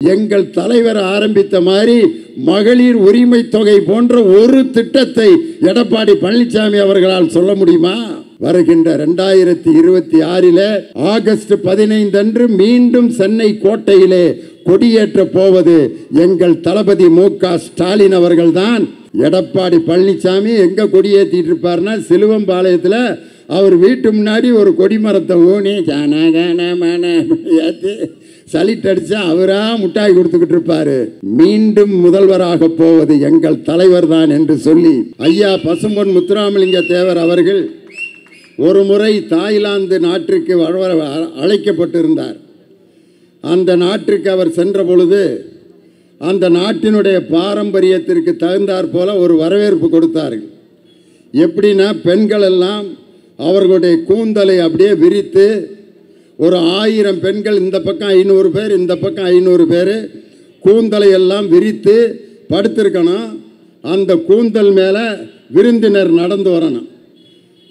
எங்கள் தலைவர் ஆரம்பித்த மாதிரி மகளிர் உரிமை தொகை போன்ற ஒரு திட்டத்தை எடப்பாடி பழனிசாமி அவர்களால் சொல்ல முடியுமா? வருகின்ற 2026 ஆகஸ்ட் 15 அன்று மீண்டும் சென்னை கோட்டையிலே கொடியேற்ற போவது எங்கள் தளபதி மு.க. ஸ்டாலின் அவர்கள்தான். எடப்பாடி பழனிசாமி எங்க கொடியேற்றிட்டு இருப்பார்னா சிலுவம்பாளையத்தில் அவர் வீட்டு முன்னாடி ஒரு கொடிமரத்தை ஊனி ஏற்றி சலிட் அடிச்சா அவரா முட்டாய் கொடுத்துக்கிட்டு இருப்பாரு. மீண்டும் முதல்வராக போவது எங்கள் தலைவர் தான் என்று சொல்லி ஐயா பசும்பொன் முத்துராமலிங்க தேவர் அவர்கள் ஒரு முறை தாய்லாந்து நாட்டிற்கு அழைக்கப்பட்டிருந்தார். அந்த நாட்டிற்கு அவர் சென்ற பொழுது அந்த நாட்டினுடைய பாரம்பரியத்திற்கு தகுந்தாற் போல ஒரு வரவேற்பு கொடுத்தார்கள். எப்படின்னா பெண்கள் எல்லாம் அவர்களுடைய கூந்தலை அப்படியே விரித்து ஒரு 1000 பெண்கள் இந்த பக்கம் 500 பேர் இந்த பக்கம் 500 பேர் கூந்தலை எல்லாம் விரித்து படுத்திருக்கணும். அந்த கூந்தல் மேலே விருந்தினர் நடந்து வரணும்.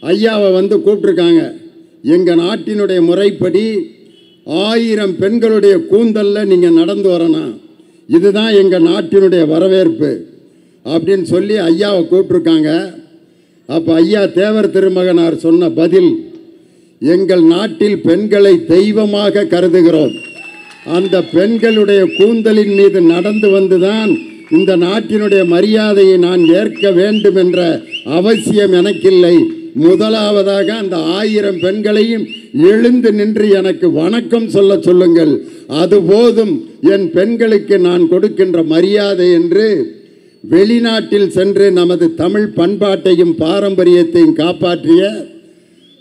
ஐயாவை வந்து கூப்பிட்ருக்காங்க. எங்கள் நாட்டினுடைய முறைப்படி 1000 பெண்களுடைய கூந்தலில் நீங்கள் நடந்து வரணும், இதுதான் எங்கள் நாட்டினுடைய வரவேற்பு அப்படின்னு சொல்லி ஐயாவை கூப்பிட்ருக்காங்க. அப்போ ஐயா தேவர் திருமகனார் சொன்ன பதில், எங்கள் நாட்டில் பெண்களை தெய்வமாக கருதுகிறோம், அந்த பெண்களுடைய கூந்தலின் மீது நடந்து வந்துதான் இந்த நாட்டினுடைய மரியாதையை நான் ஏற்க வேண்டும் என்ற அவசியம் எனக்கில்லை. முதலாவதாக அந்த 1000 பெண்களையும் எழுந்து நின்று எனக்கு வணக்கம் சொல்ல சொல்லுங்கள், அது போதும் என் பெண்களுக்கு நான் கொடுக்கின்ற மரியாதை என்று வெளிநாட்டில் சென்று நமது தமிழ் பண்பாட்டையும் பாரம்பரியத்தையும் காப்பாற்றிய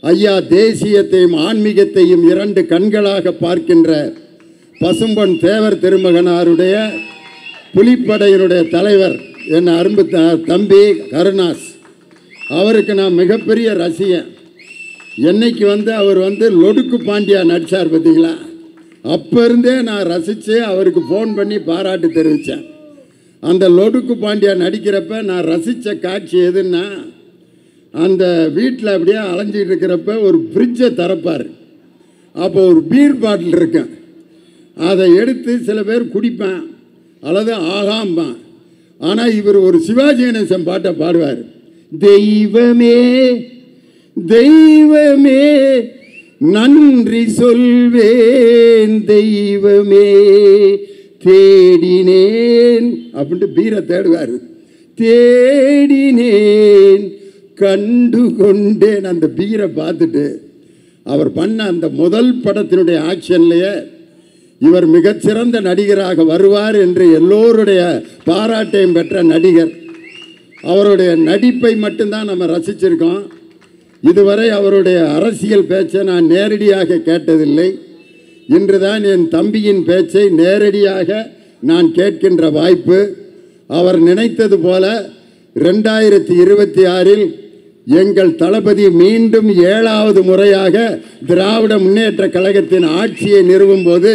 ஐயா தேசியத்தையும் ஆன்மீகத்தையும் 2 கண்களாக பார்க்கின்ற பசும்பொன் தேவர் திருமகனாருடைய புலிப்படையினுடைய தலைவர் என் அரும்பு தம்பி கருணாஸ், அவருக்கு நான் மிகப்பெரிய ரசிகன். என்னைக்கு அவர் லொடுக்கு பாண்டியா நடித்தார் பார்த்தீங்களா, அப்போ இருந்தே நான் ரசித்து அவருக்கு ஃபோன் பண்ணி பாராட்டு தெரிவித்தேன். அந்த லொடுக்கு பாண்டியா நடிக்கிறப்ப நான் ரசித்த காட்சி எதுன்னா, அந்த வீட்டில் அப்படியே அலைஞ்சிட்டு இருக்கிறப்ப ஒரு ஃப்ரிட்ஜை திறப்பார். அப்போ ஒரு பீர் பாட்டில் இருக்கேன், அதை எடுத்து சில பேர் குடிப்பேன் அல்லது ஆகாம்பான். ஆனால் இவர் ஒரு சிவாஜி கணேசன் பாட்டை பாடுவார். தெய்வமே தெய்வமே நன்றி சொல்வேன், தெய்வமே தேடினேன் அப்படின்ட்டு பீரை தேடுவார். தேடினேன் கண்டு கொண்டேன். அந்த பீரை பார்த்துட்டு அவர் பண்ண அந்த முதல் படத்தினுடைய ஆக்ஷன்லேயே இவர் மிகச்சிறந்த நடிகராக வருவார் என்று எல்லோருடைய பாராட்டையும் பெற்ற நடிகர். அவருடைய நடிப்பை மட்டும்தான் நம்ம ரசிச்சிருக்கோம். இதுவரை அவருடைய அரசியல் பேச்சை நான் நேரடியாக கேட்டதில்லை. இன்றுதான் என் தம்பியின் பேச்சை நேரடியாக நான் கேட்கின்ற வாய்ப்பு. அவர் நினைத்தது போல 2026 எங்கள் தளபதி மீண்டும் 7வது முறையாக திராவிட முன்னேற்ற கழகத்தின் ஆட்சியை நிறுவும் போது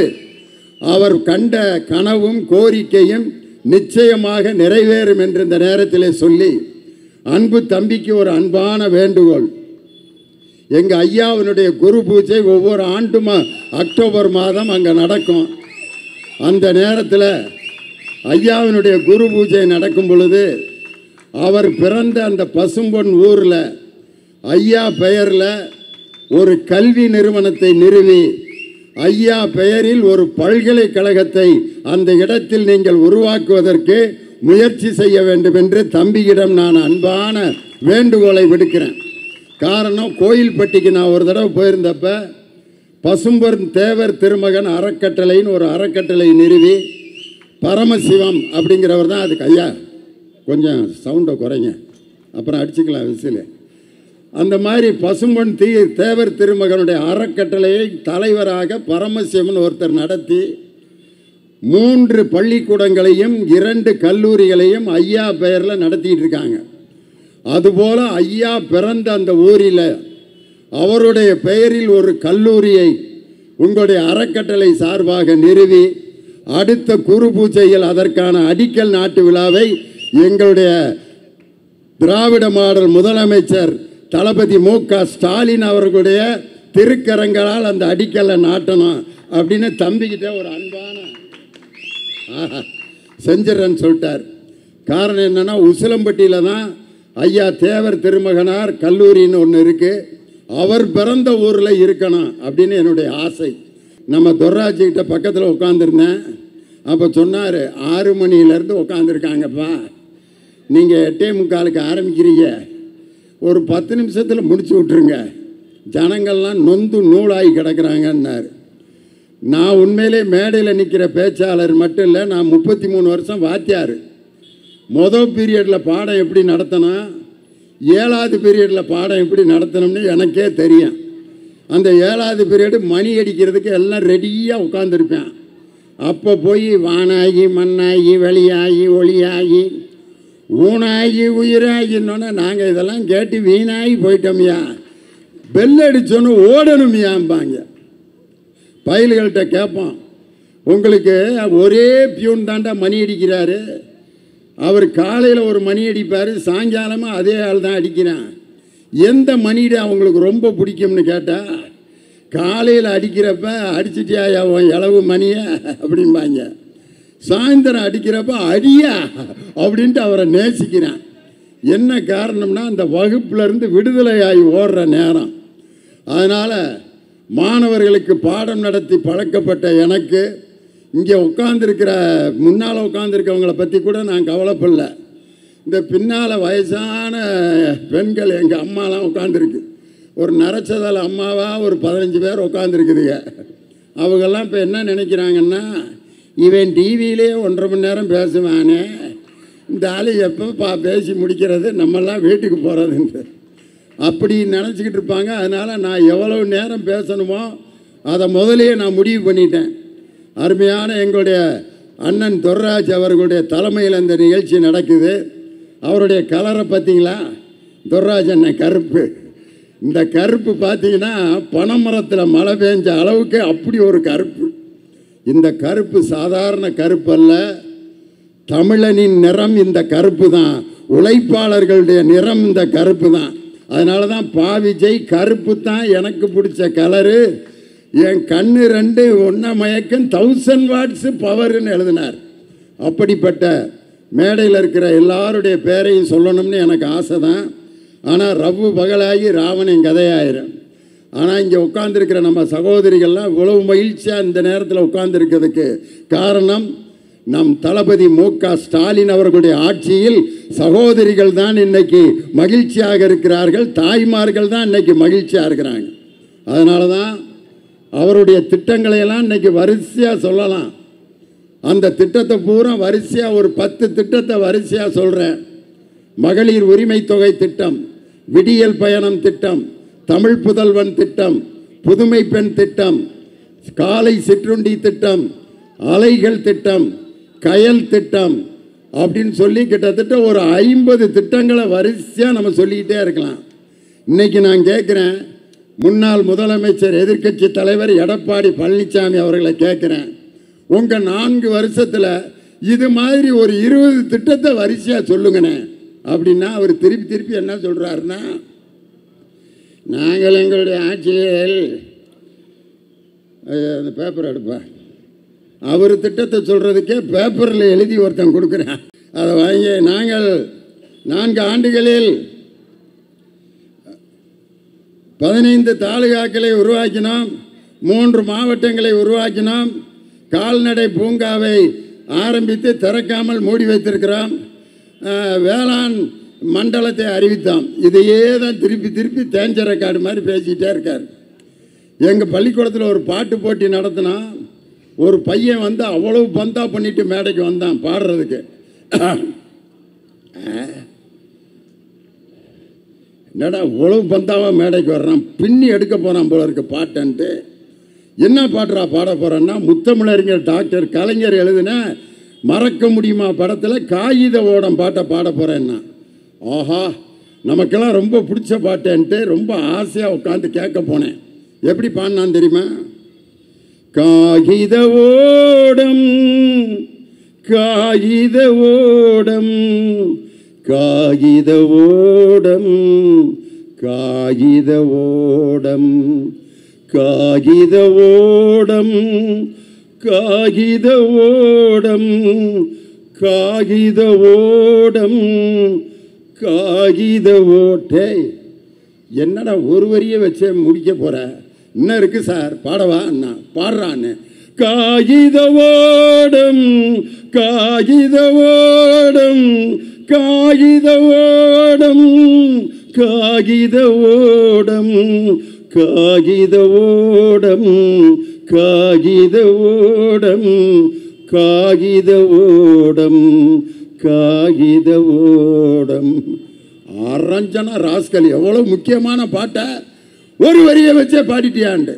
அவர் கண்ட கனவும் கோரிக்கையும் நிச்சயமாக நிறைவேறும் என்று இந்த நேரத்தில் சொல்லி, அன்பு தம்பிக்கு ஒரு அன்பான வேண்டுகோள். எங்கள் ஐயாவினுடைய குரு பூஜை ஒவ்வொரு ஆண்டும் அக்டோபர் மாதம் அங்கே நடக்கும். அந்த நேரத்தில் ஐயாவினுடைய குரு பூஜை நடக்கும் பொழுது அவர் பிறந்த அந்த பசும்பொன் ஊரில் ஐயா பெயரில் ஒரு கல்வி நிறுவனத்தை நிறுவி ஐயா பெயரில் ஒரு பல்கலைக்கழகத்தை அந்த இடத்தில் நீங்கள் உருவாக்குவதற்கு முயற்சி செய்ய வேண்டும் என்று தம்பியிடம் நான் அன்பான வேண்டுகோளை விடுக்கிறேன். காரணம், கோயில்பட்டிக்கு நான் ஒரு தடவை போயிருந்தப்ப பசும்பொன் தேவர் திருமகன் அறக்கட்டளைன்னு ஒரு அறக்கட்டளை நிறுவி பரமசிவம் அப்படிங்கிறவர் தான் அதுக்கு ஐயா கொஞ்சம் சவுண்டை குறைங்க அப்புறம் அடிச்சுக்கலாம் விசில். அந்த மாதிரி பசும்பொன் தேவர் திருமகனுடைய அறக்கட்டளையை தலைவராக பரமசிவன் ஒருத்தர் நடத்தி 3 பள்ளிக்கூடங்களையும் 2 கல்லூரிகளையும் ஐயா பெயரில் நடத்திட்டு இருக்காங்க. அதுபோல் ஐயா பிறந்த அந்த ஊரில் அவருடைய பெயரில் ஒரு கல்லூரியை உங்களுடைய அறக்கட்டளை சார்பாக நிறுவி அடுத்த குரு பூஜையில் அதற்கான அடிக்கல் நாட்டு விழாவை எங்களுடைய திராவிட மாடல் முதலமைச்சர் தளபதி மு.க. ஸ்டாலின் அவர்களுடைய திருக்கரங்களால் அந்த அடிக்கல்லை நாட்டணும் அப்படின்னு தம்பிக்கிட்ட ஒரு அன்பான செஞ்சிடறேன்னு சொல்லிட்டார். காரணம் என்னென்னா, உசிலம்பட்டியில் தான் ஐயா தேவர் திருமகனார் கல்லூரின்னு ஒன்று இருக்குது. அவர் பிறந்த ஊரில் இருக்கணும் அப்படின்னு என்னுடைய ஆசை. நம்ம துர்ராஜிக்கிட்ட பக்கத்தில் உட்காந்துருந்தேன். அப்போ சொன்னார், 6 மணிலேருந்து உட்காந்துருக்காங்கப்பா, நீங்கள் 8:45 ஆரம்பிக்கிறீங்க, ஒரு 10 நிமிஷத்தில் முடிச்சு விட்ருங்க, ஜனங்கள்லாம் நொந்து நூலாகி கிடக்கிறாங்கன்னார். நான் உண்மையிலே மேடையில் நிற்கிற பேச்சாளர் மட்டும் இல்லை, நான் 33 வருஷம் வாத்தியார். மொதல் பீரியடில் பாடம் எப்படி நடத்தணும், 7வது பீரியடில் பாடம் எப்படி நடத்தணும்னு எனக்கே தெரியும். அந்த 7வது பீரியடு மணி அடிக்கிறதுக்கு எல்லாம் ரெடியாக உட்காந்துருப்பேன். அப்போ போய் வானாகி மண்ணாகி வெளியாகி ஒளியாகி ஊனாகி உயிராகின்னொன்னே நாங்கள் இதெல்லாம் கேட்டு வீணாகி போயிட்டோம்யா, பெல் அடித்தோன்னு ஓடணுமியாம்பாங்க. பயல்கள்கிட்ட கேட்போம், உங்களுக்கு ஒரே பியூன் தாண்டா மணி அடிக்கிறாரு, அவர் காலையில் ஒரு மணி அடிப்பார், சாயங்காலமாக அதே ஆள் தான் அடிக்கிறான், எந்த மணிட அவங்களுக்கு ரொம்ப பிடிக்கும்னு கேட்டால், காலையில் அடிக்கிறப்ப அடிச்சிட்டியா இளவு மணியை அப்படிம்பாங்க, சாயந்தரம் அடிக்கிறப்ப அடியா அப்படின்ட்டு அவரை நேசிக்கிறான். என்ன காரணம்னா, அந்த வகுப்புலேருந்து விடுதலையாகி ஓடுற நேரம். அதனால் மாணவர்களுக்கு பாடம் நடத்தி பழக்கப்பட்ட எனக்கு இங்கே உட்காந்துருக்கிற முன்னால் உட்காந்துருக்கவங்கள பற்றி கூட நான் கவலைப்படல. இந்த பின்னால் வயசான பெண்கள் எங்கள் அம்மாலாம் உட்காந்துருக்கு, ஒரு நரைச்சதால் அம்மாவாக ஒரு 15 பேர் உட்காந்துருக்குதுங்க. அவங்கெல்லாம் இப்போ என்ன நினைக்கிறாங்கன்னா, இவன் டிவியிலே 1.5 மணி நேரம் பேசுவானே, இந்த ஆள் எப்போ பேசி முடிக்கிறது, நம்மெல்லாம் வீட்டுக்கு போகிறதுன்ட்டு அப்படி நினச்சிக்கிட்டு இருப்பாங்க. அதனால் நான் எவ்வளவு நேரம் பேசணுமோ அதை முதலையே நான் முடிவு பண்ணிட்டேன். அருமையான எங்களுடைய அண்ணன் துர்ராஜ் அவர்களுடைய தலைமையில் இந்த நிகழ்ச்சி நடக்குது. அவருடைய கலரை பார்த்தீங்களா, துர்ராஜ் அண்ணன் கருப்பு. இந்த கருப்பு பார்த்தீங்கன்னா பனைமரத்தில் மழை பெஞ்ச அளவுக்கு அப்படி ஒரு கருப்பு. இந்த கருப்பு சாதாரண கருப்பு அல்ல, தமிழனின் நிறம் இந்த கருப்பு தான், உழைப்பாளர்களுடைய நிறம் இந்த கருப்பு தான். அதனால தான் பாவிஜய் கருப்பு தான் எனக்கு பிடிச்ச கலரு, என் கண்ணு 2 ஒன்றை மயக்கம் 1000 வாட்ஸ் பவர்னு எழுதினார். அப்படிப்பட்ட மேடையில் இருக்கிற எல்லாருடைய பேரையும் சொல்லணும்னு எனக்கு ஆசை தான். ஆனால் ரவ்வு பகலாகி ராவணின் கதையாயிரும். ஆனால் இங்கே உட்காந்துருக்கிற நம்ம சகோதரிகள்லாம் இவ்வளவு மகிழ்ச்சியாக இந்த நேரத்தில் உட்கார்ந்துருக்கிறதுக்கு காரணம், நம் தளபதி மு.க. ஸ்டாலின் அவர்களுடைய ஆட்சியில் சகோதரிகள் தான் இன்னைக்கு மகிழ்ச்சியாக இருக்கிறார்கள், தாய்மார்கள் தான் இன்னைக்கு மகிழ்ச்சியாக இருக்கிறாங்க. அதனால தான் அவருடைய திட்டங்களையெல்லாம் இன்னைக்கு வரிசையாக சொல்லலாம். அந்த திட்டத்தை பூரா வரிசையாக ஒரு 10 திட்டத்தை வரிசையாக சொல்கிறேன். மகளிர் உரிமை தொகை திட்டம், விடியல் பயணம் திட்டம், தமிழ் புதல்வன் திட்டம், புதுமை பெண் திட்டம், காலை சிற்றுண்டி திட்டம், அலைகள் திட்டம், கயல் திட்டம் அப்படின்னு சொல்லி கிட்டத்தட்ட ஒரு 50 திட்டங்களை வரிசையாக நம்ம சொல்லிக்கிட்டே இருக்கலாம். இன்னைக்கு நான் கேட்குறேன், முன்னாள் முதலமைச்சர் எதிர்க்கட்சி தலைவர் எடப்பாடி பழனிசாமி அவர்களை கேட்குறேன், உங்கள் 4 வருஷத்தில் இது மாதிரி ஒரு 20 திட்டத்தை வரிசையாக சொல்லுங்கண்ணே அப்படின்னா அவர் திருப்பி என்ன சொல்கிறாருன்னா, நாங்கள் எங்களுடைய ஆட்சியில் அந்த பேப்பர் எடுப்பேன், அவர் திட்டத்தை சொல்கிறதுக்கே பேப்பரில் எழுதி ஒருத்தன் கொடுக்குறேன், அதை வாங்கி நாங்கள் 4 ஆண்டுகளில் 15 தாலுகாக்களை உருவாக்கினோம், 3 மாவட்டங்களை உருவாக்கினோம், கால்நடை பூங்காவை ஆரம்பித்து திறக்காமல் மூடி வைத்திருக்கிறோம், வேளாண் மண்டலத்தை அறிவித்தோம். இதையே தான் திருப்பி தேஞ்ச ரெக்கார்டு மாதிரி பேசிக்கிட்டே இருக்கார். எங்கள் பள்ளிக்கூடத்தில் ஒரு பாட்டு போட்டி நடத்தினா ஒரு பையன் வந்து அவ்வளவு பந்தா பண்ணிட்டு மேடைக்கு வந்தான் பாடுறதுக்கு. என்னடா இவ்வளவு பந்தாவாக மேடைக்கு வர்றான், பின்னி எடுக்க போகிறான் போல இருக்கு பாட்டன்ட்டு. என்ன பாட்டுறா பாட போகிறான்னா, முத்தமிழறிஞர் டாக்டர் கலைஞர் எழுதின மறக்க முடியுமா படத்தில் காகித ஓடம் பாட்டை பாட போகிறேன்னா. ஆஹா, நமக்கெல்லாம் ரொம்ப பிடிச்ச பாட்டுன்ட்டு ரொம்ப ஆசையாக உட்காந்து கேட்க போனேன். எப்படி பாடினான்னு தெரியுமா? காகித ஓடம் காகித ஓடம் காகித ஓடம் காகித ஓடம் காகித ஓடம் காகித ஓடம் காகித ஓடம் காகித ஓட்டை. என்னடா ஒரு வரியை வச்சே முடிக்க போற? என்ன இருக்கு சார்? பாடவா? அண்ணா பாடுறான்னு. காகித ஓடம் காகித ஓடம் காகித ஓடம் காகித ஓடம் காகித ஓடம் காகித ஓடம் காகித ஓடம் காகித ஓடம். அரஞ்சனா ராஸ்கல் எவ்வளவு முக்கியமான பாட்டை ஒரு வரியை வச்சே பாடிட்டியாண்டு.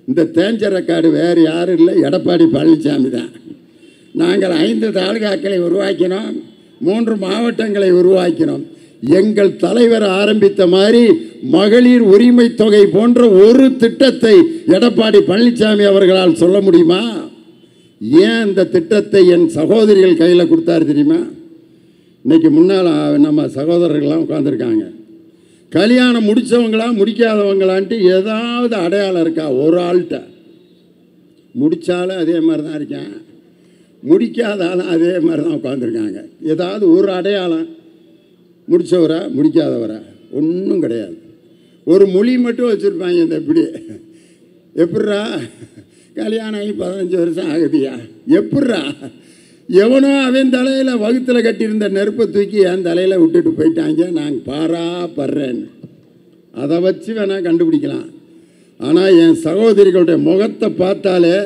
இந்த தேஞ்ச ரெக்கார்டு வேறு யாரும் இல்லை, எடப்பாடி பழனிசாமி தான். நாங்கள் 5 தாலுகாக்களை உருவாக்கினோம், 3 மாவட்டங்களை உருவாக்கினோம். எங்கள் தலைவர் ஆரம்பித்த மாதிரி மகளிர் உரிமை தொகை போன்ற ஒரு திட்டத்தை எடப்பாடி பழனிசாமி அவர்களால் சொல்ல முடியுமா? ஏன் இந்த திட்டத்தை என் சகோதரிகள் கையில் கொடுத்தாரு தெரியுமா? இன்னைக்கு முன்னால் நம்ம சகோதரர்கள்லாம் உட்காந்துருக்காங்க. கல்யாணம் முடித்தவங்களா முடிக்காதவங்களான்ட்டு ஏதாவது அடையாளம் இருக்கா? ஒரு ஆள்கிட்ட முடித்தாலும் அதே மாதிரி தான் இருக்கேன், முடிக்காதாலும் அதே மாதிரி தான் உட்காந்துருக்காங்க. ஏதாவது ஒரு அடையாளம்? முடித்தவரா முடிக்காதவரா? ஒன்றும் கிடையாது. ஒரு மொழி மட்டும் வச்சுருப்பாங்க. இந்த இப்படி எப்பட்றா கல்யாணம் ஆகி 15 வருஷம் ஆகுதியா? எப்பட்றா? எவனோ அவன் தலையில் வகுத்தில் கட்டியிருந்த நெருப்பை தூக்கி என் தலையில் விட்டுட்டு போயிட்டாங்க. நாங்கள் பாராப்படுறேன்னு அதை வச்சு வேணால் கண்டுபிடிக்கலாம். ஆனால் என் சகோதரிகளுடைய முகத்தை பார்த்தாலே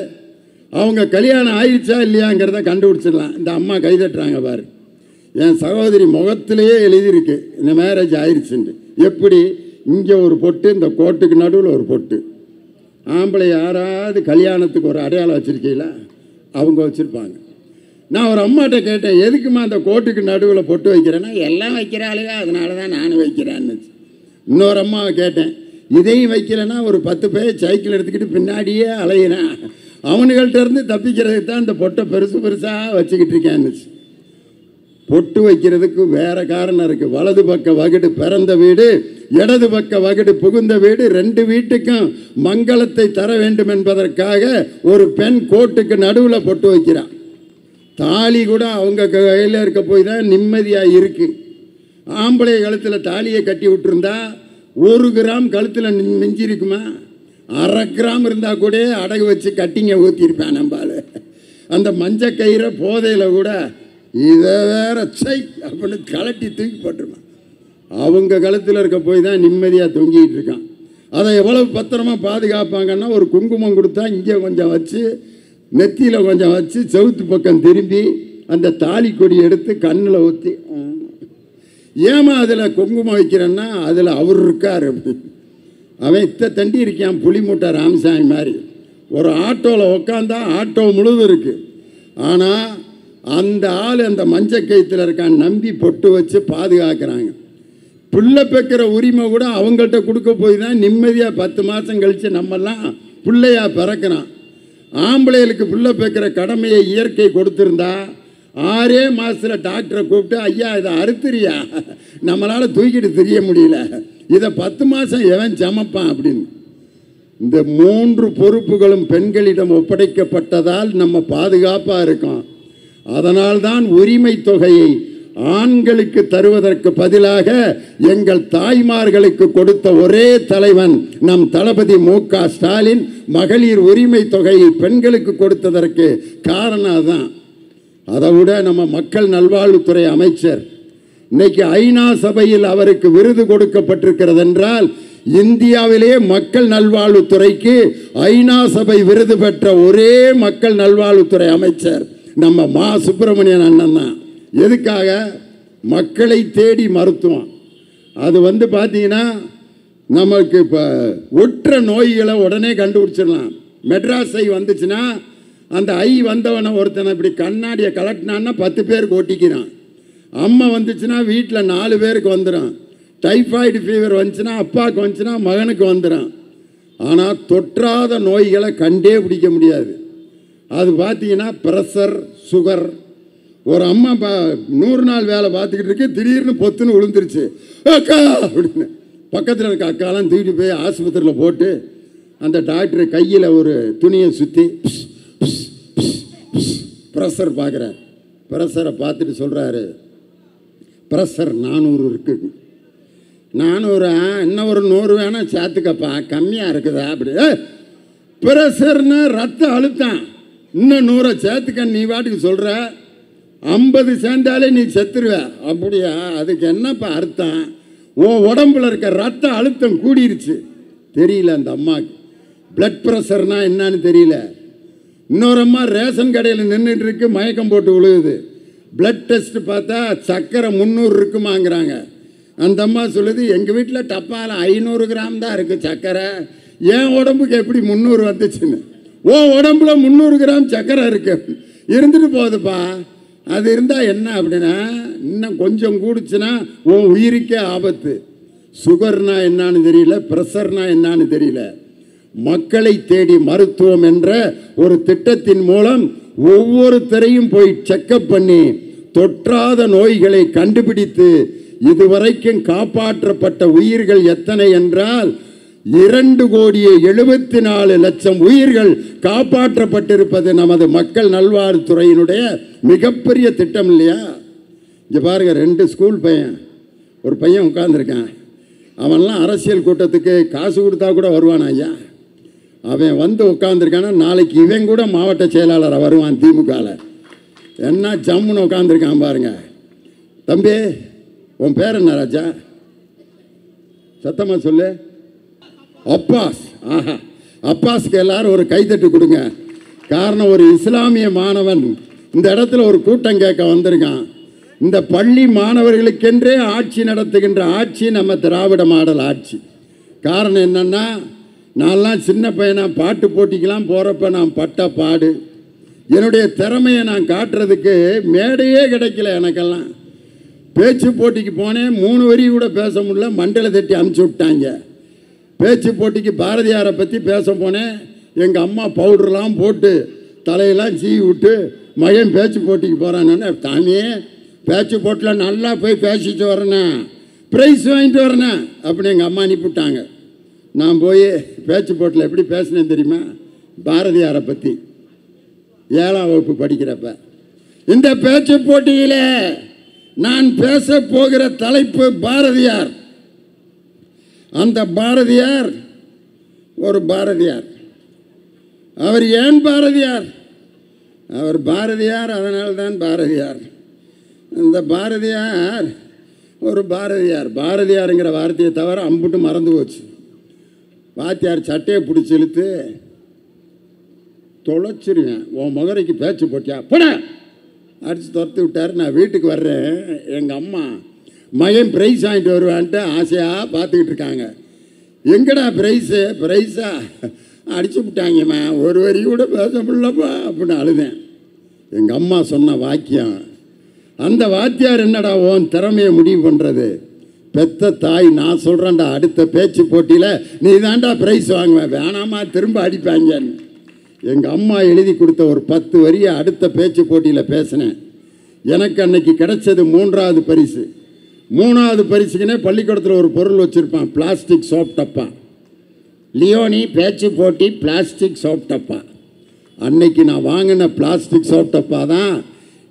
அவங்க கல்யாணம் ஆயிடுச்சா இல்லையாங்கிறத கண்டுபிடிச்சிடலாம். இந்த அம்மா கைதட்டுறாங்க பாரு, என் சகோதரி முகத்திலேயே எழுதியிருக்கு இந்த மேரேஜ் ஆயிடுச்சுன்ட்டு. எப்படி? இங்கே ஒரு பொட்டு, இந்த கோட்டுக்கு நடுவில் ஒரு பொட்டு. ஆம்பளை யாராவது கல்யாணத்துக்கு ஒரு அடையாளம் வச்சுருக்கீங்களா? அவங்க வச்சுருப்பாங்க. நான் ஒரு அம்மாட்ட கேட்டேன், எதுக்குமா அந்த கோட்டுக்கு நடுவில் பொட்டு வைக்கிறேன்னா, எல்லாம் வைக்கிறாளுங்க அதனால தான் நானும் வைக்கிறேன்னு. இன்னொரு அம்மாவை கேட்டேன், இதையும் வைக்கலைன்னா ஒரு 10 பேர் சைக்கிள் எடுத்துக்கிட்டு பின்னாடியே அலையிறேன், அவனுங்கள்ட்ட இருந்து தப்பிக்கிறதுக்கு தான் இந்த பொட்டை பெருசு பெருசாக வச்சுக்கிட்டு இருக்கேன்னு. பொட்டு வைக்கிறதுக்கு வேற காரணம் இருக்குது. வலது பக்க வகுடு பிறந்த வீடு, இடது பக்க வகுடு புகுந்த வீடு, 2 வீட்டுக்கும் மங்களத்தை தர வேண்டும் என்பதற்காக ஒரு பெண் கோட்டுக்கு நடுவில் பொட்டு வைக்கிறான். தாலி கூட அவங்க கையில் இருக்க போய் தான் நிம்மதியாக இருக்குது. ஆம்பளை கழுத்தில் தாலியை கட்டி விட்டுருந்தா 1 கிராம் கழுத்தில் மிஞ்சிருக்குமா? 1/2 கிராம் இருந்தால் கூட அடகு வச்சு கட்டிங்க ஊற்றிருப்பேன் நம்பால். அந்த மஞ்சள் கயிறை போதையில் கூட இதை வேற சை அப்படின்னு கலட்டி தூக்கி போட்டுருவான். அவங்க கழுத்தில் இருக்க போய் தான் நிம்மதியாக தொங்கிட்டு இருக்கான். அதை எவ்வளவு பத்திரமா பாதுகாப்பாங்கன்னா, ஒரு குங்குமம் கொடுத்தா இங்கே கொஞ்சம் வச்சு, நெத்தியில் கொஞ்சம் வச்சு, செவுத்து பக்கம் திரும்பி அந்த தாலி கொடி எடுத்து கண்ணில் ஊற்றி, ஏமா அதில் குங்குமம் வைக்கிறேன்னா அதில் அவர் இருக்கார். அவன் தண்டி இருக்கான், புலி மூட்டை ராமசாமி மாதிரி. ஒரு ஆட்டோவில் உக்காந்தா ஆட்டோ முழுதும் இருக்குது. ஆனால் அந்த ஆள் அந்த மஞ்சள் கயிற்றுல இருக்கான் நம்பி பொட்டு வச்சு பாதுகாக்கிறாங்க. பிள்ளை பெக்கிற உரிமை கூட அவங்கள்ட்ட கொடுக்க போய் தான் நிம்மதியாக 10 மாதம் கழித்து நம்மெல்லாம் பிள்ளையாக பிறக்கிறான். ஆம்பளைகளுக்கு பிள்ளை பெக்கிற கடமையை இயற்கை கொடுத்துருந்தா 6 மாதத்தில் டாக்டரை கூப்பிட்டு, ஐயா இதை அறுத்துறியா, நம்மளால் தூக்கிட்டு தெரிய முடியல, இதை 10 மாதம் எவன் சமைப்பான் அப்படின்னு. இந்த 3 பொறுப்புகளும் பெண்களிடம் ஒப்படைக்கப்பட்டதால் நம்ம பாதுகாப்பாக இருக்கோம். அதனால்தான் உரிமை தொகையை ஆண்களுக்கு தருவதற்கு பதிலாக எங்கள் தாய்மார்களுக்கு கொடுத்த ஒரே தலைவன் நம் தளபதி மு.க. ஸ்டாலின் மகளிர் உரிமை தொகையை பெண்களுக்கு கொடுத்ததற்கு காரணம் அதுதான். அதை விட நம்ம மக்கள் நல்வாழ்வுத்துறை அமைச்சர் இன்னைக்கு ஐநா சபையில் அவருக்கு விருது கொடுக்கப்பட்டிருக்கிறது என்றால், இந்தியாவிலே மக்கள் நல்வாழ்வுத்துறைக்கு ஐநா சபை விருது பெற்ற ஒரே மக்கள் நல்வாழ்வுத்துறை அமைச்சர் நம்ம மா சுப்பிரமணியன் அண்ணன் தான். எதுக்காக? மக்களை தேடி மருத்துவம். அது பார்த்தீங்கன்னா நமக்கு இப்போ ஒற்ற நோய்களை உடனே கண்டுபிடிச்சிடலாம். மெட்ராஸ் ஐ வந்துச்சுன்னா அந்த ஐ வந்தவனை ஒருத்தனை இப்படி கண்ணாடியை கலட்டினான்னா 10 பேருக்கு ஒட்டிக்கிறான். அம்மா வந்துச்சுன்னா வீட்டில் 4 பேருக்கு வந்துடும். டைஃபாய்டு ஃபீவர் வந்துச்சுன்னா அப்பாவுக்கு வந்துச்சுன்னா மகனுக்கு வந்துடும். ஆனால் தொற்றாத நோய்களை கண்டே பிடிக்க முடியாது. அது பார்த்தீங்கன்னா ப்ரெஷர், சுகர். ஒரு அம்மா 100 நாள் வேலை பார்த்துக்கிட்டு இருக்கு, திடீர்னு பொத்துன்னு விழுந்துருச்சு, அக்கா அப்படின்னு. பக்கத்தில் இருக்க அக்காலாம் தூக்கிட்டு போய் ஆஸ்பத்திரியில் போட்டு அந்த டாக்டர் கையில் ஒரு துணியை சுற்றி ப்ரெஷர் பார்க்குறார். ப்ரெஷரை பார்த்துட்டு சொல்கிறாரு, ப்ரெஷர் 400 இருக்குது. 400 இன்னும் ஒரு 100 வேணால் சேர்த்துக்கப்பா, கம்மியாக இருக்குதா? அப்படி ப்ரெஷர்னு ரத்த அழுத்தம், இன்னும் 100 சேர்த்துக்க நீ வாட்டுக்கு சொல்கிற, 50 சேர்ந்தாலே நீ செத்துருவ. அப்படியா? அதுக்கு என்னப்பா அர்த்தம்? உன் உடம்புல இருக்க ரத்த அழுத்தம் கூடிருச்சு. தெரியல அந்த அம்மாவுக்கு பிளட் ப்ரெஷர்னா என்னன்னு தெரியல. இன்னொரு அம்மா ரேஷன் கடையில் நின்றுட்டு இருக்கு, மயக்கம் போட்டு விழுகுது. பிளட் டெஸ்ட் பார்த்தா சர்க்கரை 300 இருக்குமாங்கிறாங்க. அந்த அம்மா சொல்லுது, எங்கள் வீட்டில் டப்பால் 500 கிராம் தான் இருக்குது சர்க்கரை, என் உடம்புக்கு எப்படி 300 வந்துச்சுன்னு. ஓ உடம்புல 300 கிராம் சர்க்கரை இருக்கு, இருந்துட்டு போகுதுப்பா. அது இருந்தால் என்ன அப்படின்னா, இன்னும் கொஞ்சம் கூடுச்சுன்னா உன் உயிருக்கே ஆபத்து. சுகர்னா என்னான்னு தெரியல, ப்ரெஷர்னா என்னான்னு தெரியல. மக்களை தேடி மருத்துவம் என்ற ஒரு திட்டத்தின் மூலம் ஒவ்வொருத்தரையும் போய் செக்கப் பண்ணி தொற்றாத நோய்களை கண்டுபிடித்து இதுவரைக்கும் காப்பாற்றப்பட்ட உயிர்கள் எத்தனை என்றால் 2,74,00,000 உயிர்கள் காப்பாற்றப்பட்டிருப்பது நமது மக்கள் நல்வாழ்வுத்துறையினுடைய மிகப்பெரிய திட்டம் இல்லையா? இங்கே பாருங்க, 2 ஸ்கூல் பையன், ஒரு பையன் உட்கார்ந்துருக்கான். அவன்லாம் அரசியல் கூட்டத்துக்கு காசு கொடுத்தா கூட வருவான் ஐயா. அவன் வந்து உட்காந்துருக்கானா, நாளைக்கு இவன் கூட மாவட்ட செயலாளராக வருவான் திமுகவில். என்ன ஜம்முன்னு உட்காந்துருக்கான் பாருங்க. தம்பி, உன் பேர் என்ன ராஜா? சத்தமாக சொல்லு. அப்பாஸ். ஆஹா, அப்பாஸ்க்கு எல்லாரும் ஒரு கைத்தட்டு கொடுங்க. காரணம், ஒரு இஸ்லாமிய மாணவன் இந்த இடத்துல ஒரு கூட்டம் கேட்க வந்திருக்கான். இந்த பள்ளி மாணவர்களுக்கென்றே ஆட்சி நடத்துகின்ற ஆட்சி நம்ம திராவிட மாடல் ஆட்சி. காரணம் என்னன்னா, நான்லாம் சின்ன பையனா பாட்டு போட்டிக்கெல்லாம் போகிறப்ப நான் பட்ட பாடு, என்னுடைய திறமையை நான் காட்டுறதுக்கு மேடையே கிடைக்கல. எனக்கெல்லாம் பேச்சு போட்டிக்கு போனேன், 3 வரி கூட பேச முடியல, மண்டல தட்டி அனுப்பிச்சி விட்டாங்க. பேச்சு போட்டிக்கு பாரதியாரை பற்றி பேச போனேன், எங்கள் அம்மா பவுடர்லாம் போட்டு தலையெல்லாம் சீவி விட்டு, மகன் பேச்சு போட்டிக்கு போகிறான்னு, தானே பேச்சு போட்டில் நல்லா போய் பேசிட்டு வரேன், ப்ரைஸ் வாங்கிட்டு வரேன் அப்படின்னு எங்கள் அம்மா அனுப்பிவிட்டாங்க. நான் போய் பேச்சு போட்டில் எப்படி பேசினேன் தெரியுமா? பாரதியாரை பற்றி 7ஆம் வகுப்பு படிக்கிறப்ப. இந்த பேச்சு போட்டியில் நான் பேச போகிற தலைப்பு பாரதியார். அந்த பாரதியார் ஒரு பாரதியார். அவர் ஏன் பாரதியார்? அவர் பாரதியார், அதனால்தான் பாரதியார். இந்த பாரதியார் ஒரு பாரதியார். பாரதியாருங்கிற வார்த்தையை தவிர அம்புட்டு மறந்து போச்சு. வாத்தியார் சட்டையை பிடிச்சி இழுத்து தொலைச்சிருவேன், உன் மதுரைக்கு பேச்சு போட்டியா போட அடித்து துரத்து விட்டார். நான் வீட்டுக்கு வர்றேன், எங்கள் அம்மா மகன் ப்ரைஸ் வாங்கிட்டு வருவான்ட்டு ஆசையாக பார்த்துக்கிட்டு இருக்காங்க. எங்கடா ப்ரைஸு? ப்ரைஸா அடிச்சு விட்டாங்கம்மா, ஒரு வரி கூட பேச முடியலப்பா அப்படின்னு அழுதேன். எங்கள் அம்மா சொன்ன வாக்கியம், அந்த வாத்தியார் என்னடா உன் திறமையை முடிவு பண்ணுறது? பெத்த தாய், நான் சொல்கிறேன்டா, அடுத்த பேச்சு போட்டியில் நீ தாண்டா ப்ரைஸ் வாங்குவேன், வேணாமா திரும்ப அடிப்பாங்கன்னு. எங்கள் அம்மா எழுதி கொடுத்த ஒரு 10 வரியை அடுத்த பேச்சு போட்டியில் பேசினேன். எனக்கு அன்னைக்கு கிடைச்சது 3வது பரிசு. 3வது பரிசுக்குனே பள்ளிக்கூடத்தில் ஒரு பொருள் வச்சுருப்பான், பிளாஸ்டிக் சோப் டப்பா. லியோனி பேச்சு போட்டி பிளாஸ்டிக் சோப் டப்பா. அன்னைக்கு நான் வாங்கின பிளாஸ்டிக் சோப் டப்பா தான்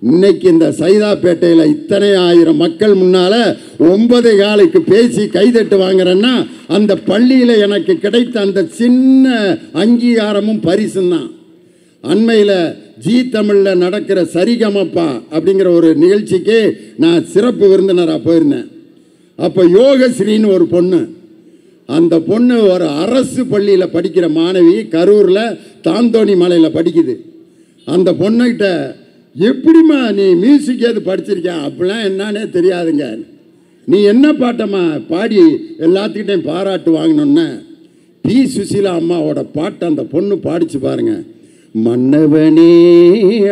இன்னைக்கு இந்த சைதாப்பேட்டையில் இத்தனை ஆயிரம் மக்கள் முன்னால் 9 காலுக்கு பேசி கைதட்டு வாங்குறேன்னா அந்த பள்ளியில் எனக்கு கிடைத்த அந்த சின்ன அங்கீகாரமும் பரிசும் தான். அண்மையில் ஜி தமிழில் நடக்கிற சரிகமப்பா அப்படிங்கிற ஒரு நிகழ்ச்சிக்கு நான் சிறப்பு விருந்தினராக போயிருந்தேன். அப்போ யோகஸ்ரீன்னு ஒரு பொண்ணு, அந்த பொண்ணு ஒரு அரசு பள்ளியில் படிக்கிற மாணவி, கரூரில் தாந்தோணி மலையில் படிக்குது. அந்த பொண்ணுக்கிட்ட, எப்படிம்மா நீ மியூசிக் எது படிச்சிருக்கேன்? அப்படிலாம் என்னன்னே தெரியாதுங்க. நீ என்ன பாட்டம்மா பாடி எல்லாத்துக்கிட்டையும் பாராட்டு வாங்கினோன்னே பி சுசீலா அம்மாவோட பாட்டை அந்த பொண்ணு பாடிச்சு பாருங்க. மன்னவனே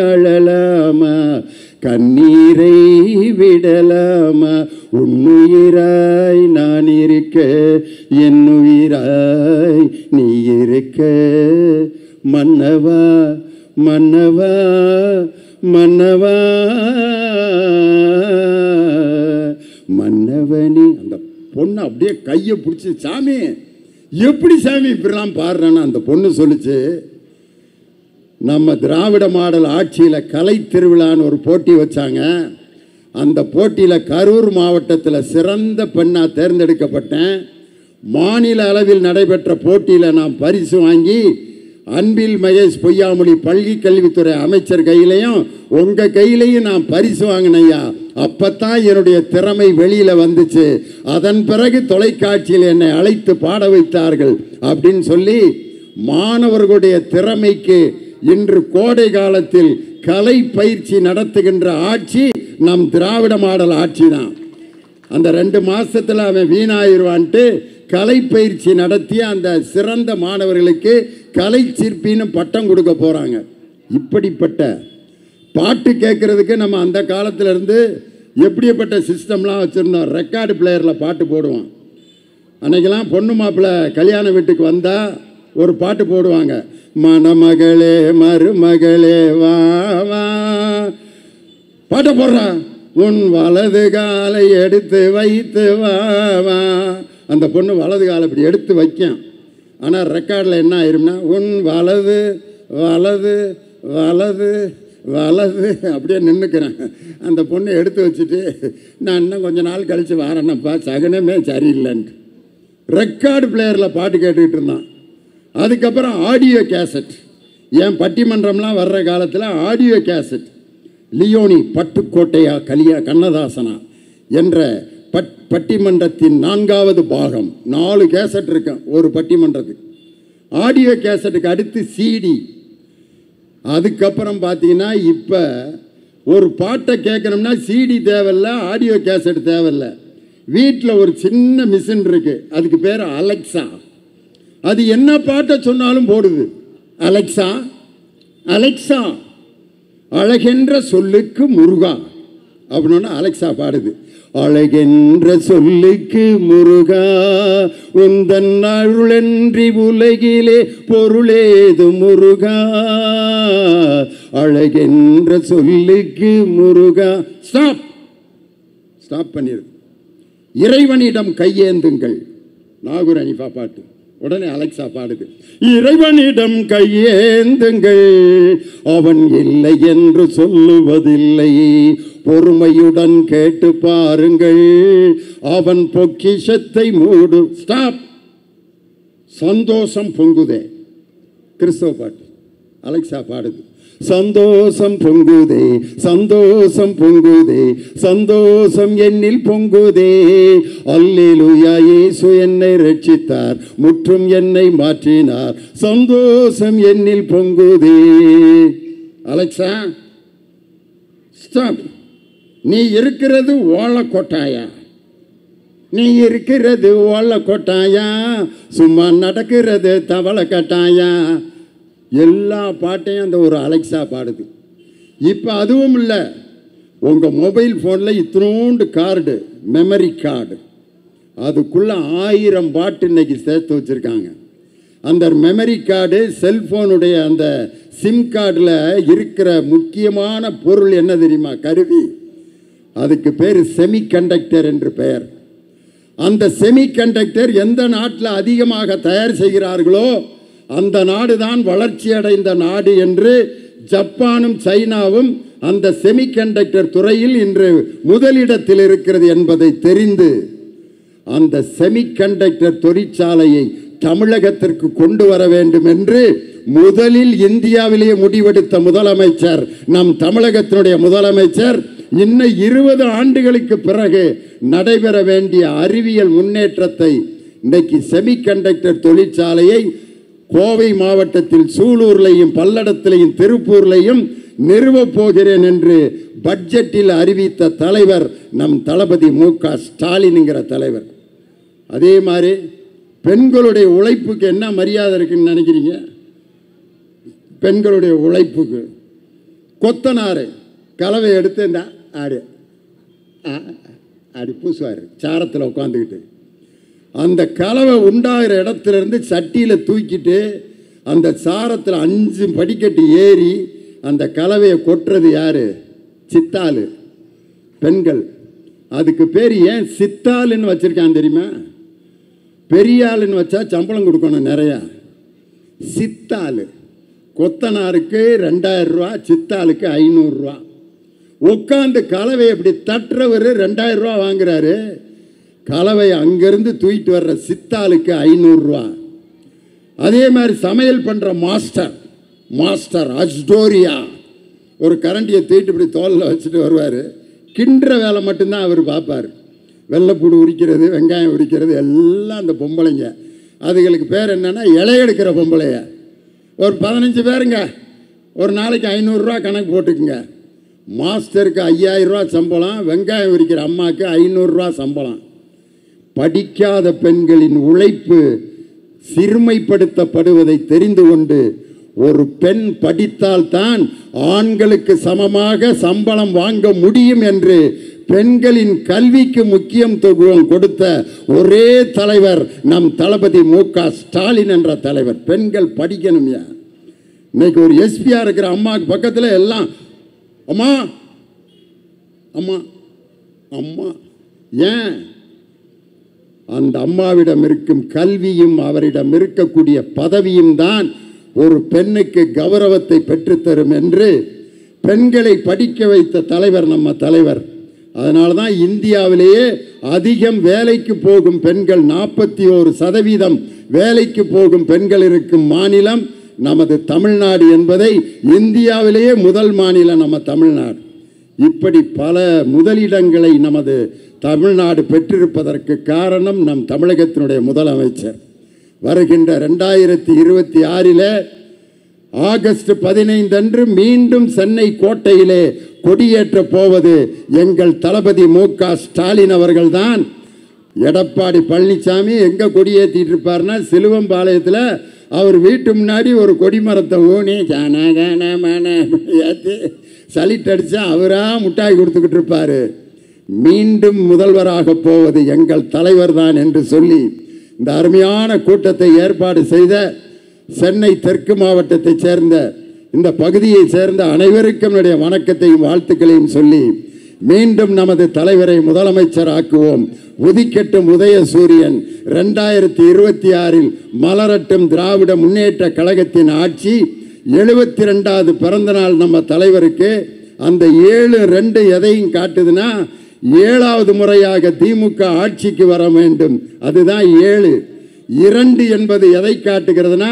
அழலாமா, கண்ணீரை விடலாமா, உன்னுயிராய் நான் இருக்க, என்னுயிராய் நீ இருக்க, மன்னவா மன்னவா மன்னவா மன்னவனே. அந்த பொண்ணு அப்படியே கையை பிடிச்சி, சாமி எப்படி சாமி இப்படிலாம் பாடுறேன்னா, அந்த பொண்ணு சொல்லிச்சு, நம்ம திராவிட மாடல் ஆட்சியில் கலை திருவிழான்னு ஒரு போட்டி வச்சாங்க. அந்த போட்டியில் கரூர் மாவட்டத்தில் சிறந்த பெண்ணாக தேர்ந்தெடுக்கப்பட்டேன். மாநில அளவில் நடைபெற்ற போட்டியில் நான் பரிசு வாங்கி அன்பில் மகேஷ் பொய்யாமொழி பள்ளி கல்வித்துறை அமைச்சர் கையிலையும் உங்கள் கையிலையும் நான் பரிசு வாங்கினையா. அப்பத்தான் என்னுடைய திறமை வெளியில் வந்துச்சு. அதன் பிறகு தொலைக்காட்சியில் என்னை அழைத்து பாட வைத்தார்கள் அப்படின்னு சொல்லி மாணவர்களுடைய திறமைக்கு இன்று கோடை காலத்தில் கலை பயிற்சி நடத்துகின்ற ஆட்சி நம் திராவிட மாடல் ஆட்சி தான். அந்த 2 மாதத்தில் அவன் வீணாயிருவான்ட்டு கலை பயிற்சி நடத்தி அந்த சிறந்த மாணவர்களுக்கு கலை சிற்பின்னு பட்டம் கொடுக்க போகிறாங்க. இப்படிப்பட்ட பாட்டு கேட்குறதுக்கு நம்ம அந்த காலத்திலேருந்து எப்படிப்பட்ட சிஸ்டம்லாம் வச்சுருந்தோம். ரெக்கார்டு பிளேயரில் பாட்டு போடுவோம். அன்றைக்கெல்லாம் பொண்ணு மாப்பிள்ளை கல்யாண வீட்டுக்கு வந்தால் ஒரு பாட்டு போடுவாங்க. மணமகளே மருமகளே வா வா பாட்டை போடுறா. உன் வலது காலை எடுத்து வைத்து வா வா. அந்த பொண்ணு வலது காலை இப்படி எடுத்து வைக்கும். ஆனால் ரெக்கார்டில் என்ன ஆயிரும்னா உன் வலது வலது வலது வலது அப்படியே நின்றுக்கிறேன். அந்த பொண்ணை எடுத்து வச்சுட்டு நான் இன்னும் கொஞ்ச நாள் கழித்து வரேன்னப்பா சகனமே சரியில்லைன்ட்டு ரெக்கார்டு பிளேயரில் பாட்டு கேட்டுக்கிட்டு இருந்தான். அதுக்கப்புறம் ஆடியோ கேசட். என் பட்டிமன்றம்லாம் வர்ற காலத்தில் ஆடியோ கேசட் லியோனி பட்டுக்கோட்டையா கண்ணதாசனா என்ற பட்டிமன்றத்தின் 4வது பாகம் 4 கேசட் இருக்கும் ஒரு பட்டிமன்றத்துக்கு. ஆடியோ கேசட்டுக்கு அடுத்து சிடி. அதுக்கப்புறம் பார்த்தீங்கன்னா இப்போ ஒரு பாட்டை கேட்கணும்னா சிடி தேவையில்ல, ஆடியோ கேசட் தேவையில்ல. வீட்டில் ஒரு சின்ன மிஷின் இருக்குது, அதுக்கு பேர் அலெக்சா. அது என்ன பாட்டை சொன்னாலும் போடுது. அலெக்சா அலெக்சா அழகென்ற சொல்லுக்கு முருகா அப்படின்னு அலெக்சா பாடுது. அழகென்ற சொல்லுக்கு முருகா உந்தன் அருளன்றி உலகிலே பொருளேது முருகா. அழகென்ற சொல்லுக்கு முருகா. ஸ்டாப் பண்ணிடுது. இறைவனிடம் கையேந்துங்கள் நாகூர் அனிஃபா பாட்டு. உடனே அலெக்சா பாடுது. இறைவனிடம் கையேந்துங்கள் அவன் இல்லை என்று சொல்லுவதில்லை, பொறுமையுடன் கேட்டு பாருங்கள் அவன் பொக்கிஷத்தை மூடு. ஸ்டாப். சந்தோஷம் பொங்குதே கிறிஸ்தவ பாட்டு. அலெக்சா பாடுது. சந்தோஷம் பொங்குதே சந்தோஷம் பொங்குதே சந்தோஷம் என்னில் பொங்குதே. அல்லேலூயா இயேசு என்னை ரட்சித்தார், முற்றும் என்னை மாற்றினார், சந்தோஷம் என்னில் பொங்குதே. Alexa stop. நீ இருக்கிறது ஓலக்கொட்டாயா? நீ இருக்கிறது ஓலக்கொட்டாயா? சும்மா நடக்கிறது தவளை கட்டாயா? எல்லா பாட்டையும் அந்த ஒரு அலெக்சா பாடுது. இப்போ அதுவும் இல்லை, உங்கள் மொபைல் ஃபோனில் இத்தினோண்டு கார்டு, மெமரி கார்டு, அதுக்குள்ளே 1000 பாட்டு இன்னைக்கு சேர்த்து வச்சுருக்காங்க. அந்த மெமரி கார்டு செல்ஃபோனுடைய அந்த சிம் கார்டில் இருக்கிற முக்கியமான பொருள் என்ன தெரியுமா? கருவி. அதுக்கு பேர் செமிகண்டக்டர் என்று பெயர். அந்த செமிகண்டக்டர் எந்த நாட்டில் அதிகமாக தயார் செய்கிறார்களோ அந்த நாடு தான் வளர்ச்சி அடைந்த நாடு என்று ஜப்பானும் சைனாவும் அந்த செமிகண்டக்டர் துறையில் இன்று முதலிடத்தில் இருக்கிறது என்பதை தெரிந்து அந்த செமிகண்டக்டர் தொழிற்சாலையை தமிழகத்திற்கு கொண்டு வர வேண்டும் என்று முதலில் இந்தியாவிலேயே முடிவெடுத்த முதலமைச்சர் நம் தமிழகத்தினுடைய முதலமைச்சர். இன்னும் 20 ஆண்டுகளுக்கு பிறகு நடைபெற வேண்டிய அறிவியல் முன்னேற்றத்தை இன்றைக்கு செமிகண்டக்டர் தொழிற்சாலையை கோவை மாவட்டத்தில் சூலூர்லையும் பல்லடத்திலையும் திருப்பூர்லையும் நிறுவப் போகிறேன் என்று பட்ஜெட்டில் அறிவித்த தலைவர் நம் தளபதி மு.க. ஸ்டாலின்ங்கிற தலைவர். அதே மாதிரி பெண்களுடைய உழைப்புக்கு என்ன மரியாதை இருக்குன்னு நினைக்கிறீங்க? பெண்களுடைய உழைப்புக்கு கொத்தனார் கலவை எடுத்து இந்த ஆடு ஆடி பூசுவார் சாரத்தில் உட்காந்துக்கிட்டு. அந்த கலவை உண்டாகிற இடத்துலேருந்து சட்டியில் தூக்கிட்டு அந்த சாரத்தில் 5 படிக்கட்டு ஏறி அந்த கலவையை கொட்டுறது யார்? சித்தாள் பெண்கள். அதுக்கு பேர் ஏன் சித்தாளுன்னு வச்சுருக்கான் தெரியுமா? பெரிய ஆளுன்னு வச்சா சம்பளம் கொடுக்கணும் நிறையா. சித்தாள் கொத்தனாருக்கு 2000 ரூபா, சித்தாளுக்கு 500 ரூபா. உட்காந்து கலவை அப்படி தட்டுறவர் 2000 ரூபா வாங்குறாரு. கலவை அங்கிருந்து தூக்கிட்டு வர்ற சித்தாளுக்கு 500 ரூபா. அதே மாதிரி சமையல் பண்ணுற மாஸ்டர் அஸ்டோரியா ஒரு கரண்டியை தூக்கிட்டு இப்படி தோலில் வச்சுட்டு வருவார். கிண்டுற வேலை மட்டும்தான் அவர் பார்ப்பார். வெள்ளைப்பூடு உரிக்கிறது, வெங்காயம் உரிக்கிறது எல்லாம் அந்த பொம்பளைங்க. அதுகளுக்கு பேர் என்னென்னா இலை எடுக்கிற பொம்பளைய. ஒரு 15 பேருங்க, ஒரு நாளைக்கு 500 ரூபா கணக்கு போட்டுக்குங்க. மாஸ்டருக்கு 5000 ரூபா சம்பளம், வெங்காயம் உரிக்கிற அம்மாவுக்கு 500 ரூபா சம்பளம். படிக்காத பெண்களின் உழைப்பு சிறுமைப்படுத்தப்படுவதை தெரிந்து கொண்டு ஒரு பெண் படித்தால்தான் ஆண்களுக்கு சமமாக சம்பளம் வாங்க முடியும் என்று பெண்களின் கல்விக்கு முக்கியத்துவம் கொடுத்த ஒரே தலைவர் நம் தளபதி மு.க. ஸ்டாலின் என்ற தலைவர். பெண்கள் படிக்கணும்யா. இன்னைக்கு ஒரு எஸ்பியா இருக்கிற அம்மாவுக்கு பக்கத்தில் எல்லாம் அம்மா அம்மா அம்மா. ஏன்? அந்த அம்மாவிடம் இருக்கும் கல்வியும் அவரிடம் இருக்கக்கூடிய பதவியும் தான் ஒரு பெண்ணுக்கு கௌரவத்தை பெற்றுத்தரும் என்று பெண்களை படிக்க வைத்த தலைவர் நம்ம தலைவர். அதனால தான் இந்தியாவிலேயே அதிகம் வேலைக்கு போகும் பெண்கள் 41% வேலைக்கு போகும் பெண்கள் இருக்கும் மாநிலம் நமது தமிழ்நாடு என்பதை இந்தியாவிலேயே முதல் மாநிலம் நம்ம தமிழ்நாடு. இப்படி பல முதலிடங்களை நமது தமிழ்நாடு பெற்றிருப்பதற்கு காரணம் நம் தமிழகத்தினுடைய முதலமைச்சர். வருகின்ற 2026 ஆகஸ்ட் 15 அன்று மீண்டும் சென்னை கோட்டையிலே கொடியேற்ற போவது எங்கள் தளபதி மு.க. ஸ்டாலின் அவர்கள்தான். எடப்பாடி பழனிசாமி எங்கே கொடியேற்றிட்டு இருப்பார்னா சிலுவம்பாளையத்தில் அவர் வீட்டு முன்னாடி ஒரு கொடிமரத்தை ஊனி ஏற்றி சலிட் அடித்து அவராக முட்டாய் கொடுத்துக்கிட்டு இருப்பார். மீண்டும் முதல்வராக போவது எங்கள் தலைவர் தான் என்று சொல்லி இந்த அருமையான கூட்டத்தை ஏற்பாடு செய்த சென்னை தெற்கு மாவட்டத்தைச் சேர்ந்த இந்த பகுதியை சேர்ந்த அனைவருக்கும் என்னுடைய வணக்கத்தையும் வாழ்த்துக்களையும் சொல்லி மீண்டும் நமது தலைவரை முதலமைச்சர் ஆக்குவோம். உதிக்கட்டும் உதய சூரியன். 2026 மலரட்டும் திராவிட முன்னேற்ற கழகத்தின் ஆட்சி. 72வது பிறந்த நாள் நம்ம தலைவருக்கு. அந்த 7-2 எதையும் காட்டுதுன்னா 7வது முறையாக திமுக ஆட்சிக்கு வர வேண்டும். அதுதான் 7. 2 என்பது எதை காட்டுகிறதுனா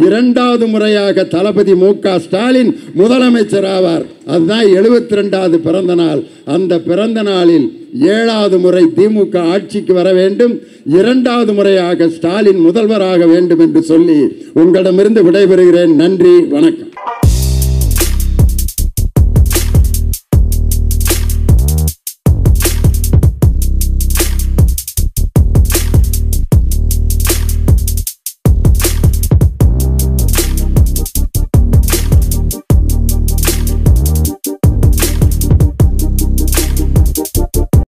2வது முறையாக தளபதி மு.க. ஸ்டாலின் முதலமைச்சர் ஆவார். அதுதான் 72வது பிறந்த நாள். அந்த பிறந்த நாளில் 7வது முறை திமுக ஆட்சிக்கு வர வேண்டும். 2வது முறையாக ஸ்டாலின் முதல்வராக வேண்டும் என்று சொல்லி உங்களிடமிருந்து விடைபெறுகிறேன். நன்றி, வணக்கம்.